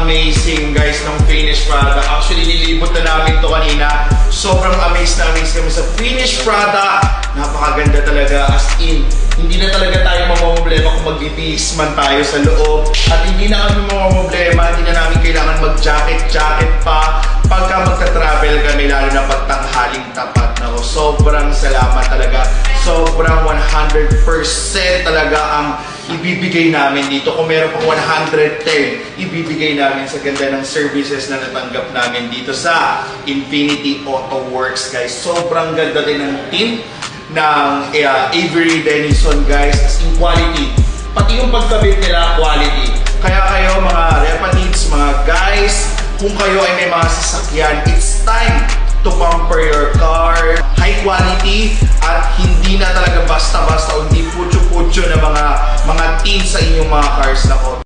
amazing guys ng finished product. Actually, nilibot na namin to kanina. Sobrang amazed na amazed kami sa finished product. Napakaganda talaga, as in, hindi na talaga tayo mamamblema kung magbibihis man tayo sa loob. At hindi na kami mamamblema, hindi na namin kailangan mag-jacket pa pagka magta-travel kami, lalo na pagtanghaling tapat. Nako, sobrang salamat talaga. Sobrang 100% talaga ang ibibigay namin dito. Kung meron pang 110, ibibigay namin sa ganda ng services na natanggap namin dito sa Infinity Auto Works, guys. Sobrang ganda din ng team ng Avery Dennison, guys, as in quality. Pati yung pagkabit nila, quality. Kaya kayo mga repatids, mga guys, kung kayo ay may mga sasakyan, it's time to pamper your car. High quality at hindi na talaga basta-basta o hindi putyo-putyo na mga teens sa inyong mga cars na ko.